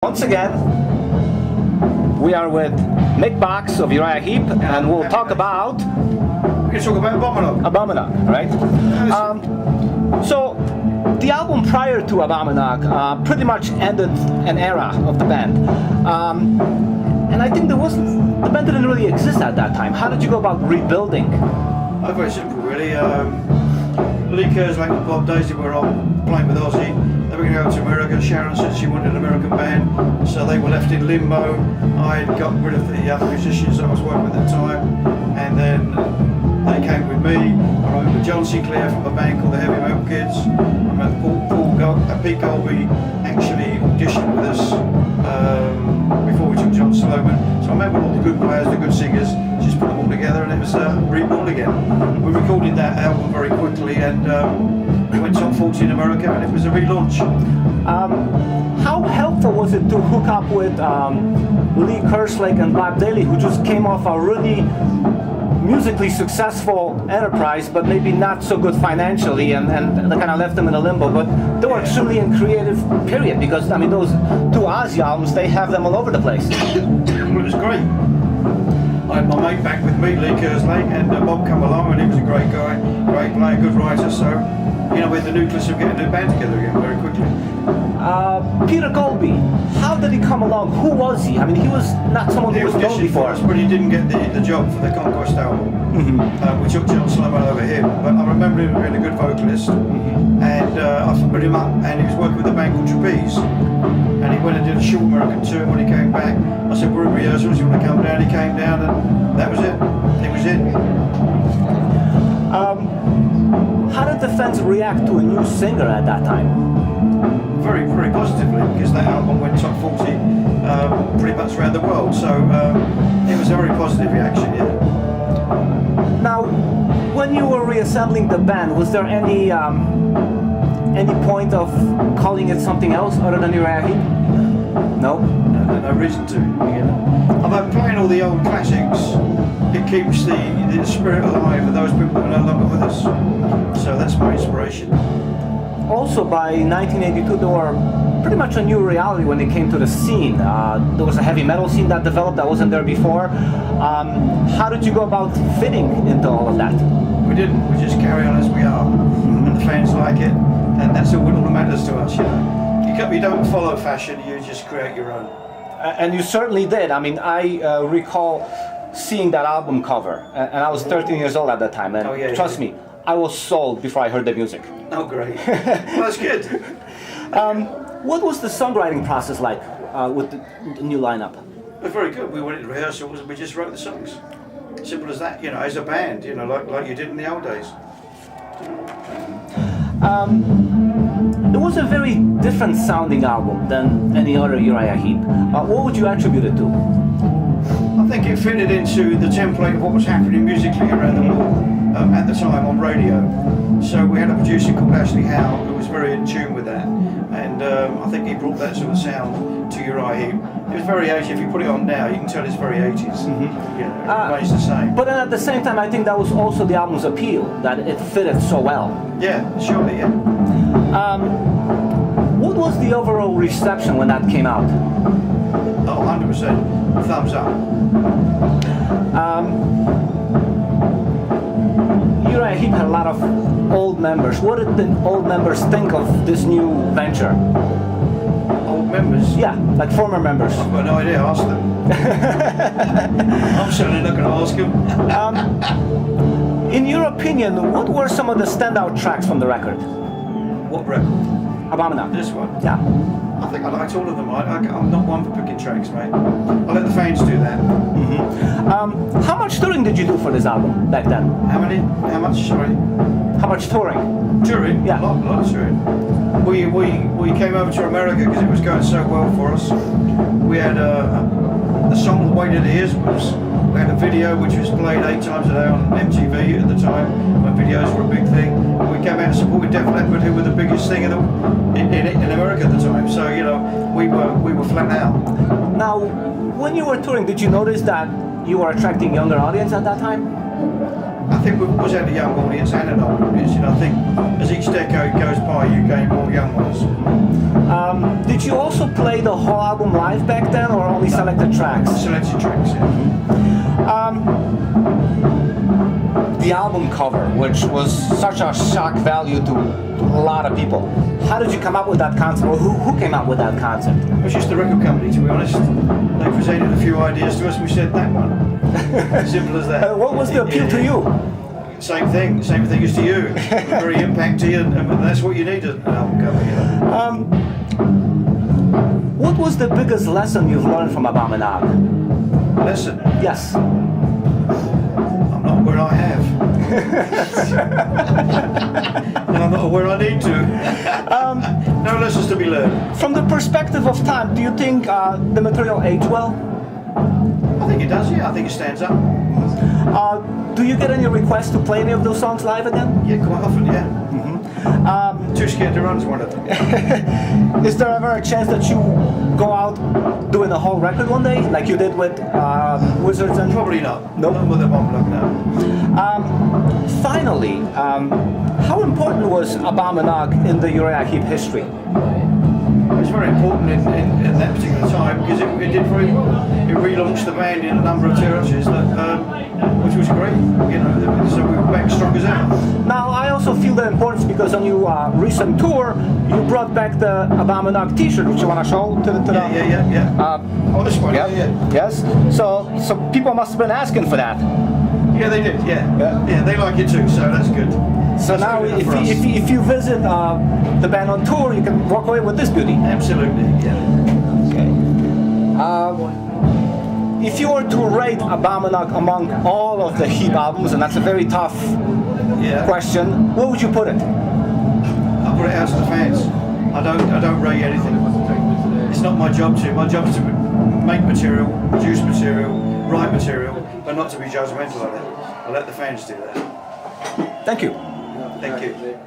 Once again, we are with Mick Box of Uriah Heep, and we'll talk about... We're going to talk about Abominog. Abominog, right? So, the album prior to Abominog pretty much ended an era of the band. And I think the band didn't really exist at that time. How did you go about rebuilding? Very simple, really. Lee Kerslake and Bob Daisy were on playing with Ozzy. They were going to go to America. Sharon said she wanted an American band, so they were left in limbo. I had got rid of the other musicians that I was working with at the time, and then they came with me. I remember John Sinclair from a band called the Heavy Metal Kids. I remember Pete Colby actually auditioned with us before we took John Sloman. So I remember all the good players, the good singers, just put them all together, and it was reborn again. We recorded that album very quickly, and we went top 40 in America, and it was a relaunch. How helpful was it to hook up with Lee Kerslake and Bob Daly, who just came off a really musically successful enterprise, but maybe not so good financially, and they kind of left them in a limbo, but they were extremely in creative period, because I mean those two Ozzy albums, they have them all over the place. Well, it was great. I had my mate back with me, Lee Kerslake, and Bob come along, and he was a great guy, great player, good writer, so you know, with the nucleus of getting a band together again very quickly. Peter Colby, how did he come along? Who was he? I mean, he was not someone who was known before. But he didn't get the job for the Conquest album. We took John Sloman over him, but I remember him being a good vocalist, and I put him up, and he was working with a band called Trapeze, and he went and did a short American tour. When he came back, I said, we're in rehearsals, you want to come down? He came down, and that was it. He was in. How did the fans react to a new singer at that time? Very, very positively, because that album went top 40 pretty much around the world, so it was a very positive reaction, yeah. Now, when you were reassembling the band, was there any point of calling it something else other than Uriah Heep? No? No reason to. You know. Although playing all the old classics, it keeps the spirit alive of those people that are no longer with us. So that's my inspiration. Also, by 1982, there were pretty much a new reality when it came to the scene. There was a heavy metal scene that developed that wasn't there before. How did you go about fitting into all of that? We didn't. We just carry on as we are, and the fans like it, and that's all that matters to us. You know, you don't follow fashion. You just create your own. And you certainly did. I mean, I recall seeing that album cover, and I was 13 years old at that time, and trust me, I was sold before I heard the music. Oh, great. Well, that's good. What was the songwriting process like with the new lineup? It was very good. We went into rehearsals and we just wrote the songs. Simple as that, you know, as a band, you know, like you did in the old days. It was a very different sounding album than any other Uriah Heep. What would you attribute it to? I think it fitted into the template of what was happening musically around the world at the time on radio. So we had a producer called Ashley Howe who was very in tune with that, and I think he brought that sort of sound to Uriah Heep. It was very 80s. If you put it on now, you can tell it's very 80s. You know, it remains the same. But then at the same time, I think that was also the album's appeal, that it fitted so well. Yeah, surely, yeah. What was the overall reception when that came out? Oh, 100%. Thumbs up. Uriah Heep had a lot of old members. What did the old members think of this new venture? Old members? Yeah, like former members. I've got no idea, ask them. I'm certainly not going to ask them. In your opinion, what were some of the standout tracks from the record? What record? Abominog. This one? Yeah. I think I liked all of them. I'm not one for picking tracks, mate. I let the fans do that. How much touring did you do for this album back then? How much, sorry? How much touring? Touring? Yeah. A lot of touring. We came over to America because it was going so well for us. We had the song The Weight of the Years we had a video which was played 8 times a day on MTV at the time, when videos were a big thing. We came out and supported Def Leppard, who were the biggest thing in America at the time. So, you know, we were flat out. Now, when you were touring, did you notice that you were attracting younger audience at that time? I think we've always had a young audience and an old audience. You know, I think as each decade goes by, you gain more young ones. Did you also play the whole album live back then, or only selected tracks? Selected tracks, yeah. The album cover, which was such a shock value to a lot of people. How did you come up with that concept, or who came up with that concept? It was just the record company, to be honest. They presented a few ideas to us and we said that one. Simple as that. What was the appeal to you? Same thing as to you. Very impacty, and that's what you need an album cover, you know. What was the biggest lesson you've learned from Abominog? Lesson? Yes. I'm not where I have. And I'm not where I need to. No lessons to be learned. From the perspective of time, do you think the material aged well? I think it does, yeah. I think it stands up. Do you get any requests to play any of those songs live again? Yeah, quite often, yeah. Too Scared to Run's one of them. Is there ever a chance that you go out doing a whole record one day, like you did with Wizards and... Probably not. Nope. Not with Abominog, no. Finally, how important was Abominog in the Uriah Heep history? It was very important in that particular time because it relaunched the band in a number of territories, which was great. You know, so we were back strong as ever. Now, I also feel the importance because on your recent tour, you brought back the Abominog T-shirt, which you want to show to the. Yeah. Oh, this one. Yeah. Yes. So people must have been asking for that. Yeah, they did. Yeah. They like it too, so that's good. So that's now, good if you visit the band on tour, you can walk away with this beauty. Absolutely. Yeah. Okay. If you were to rate Abominog among all of the Heep albums, and that's a very tough question, where would you put it? I put it out to the fans. I don't rate anything. It's not my job to. My job is to make material, produce material, write material, but not to be judgmental of it. I let the fans do that. Thank you. Thank you.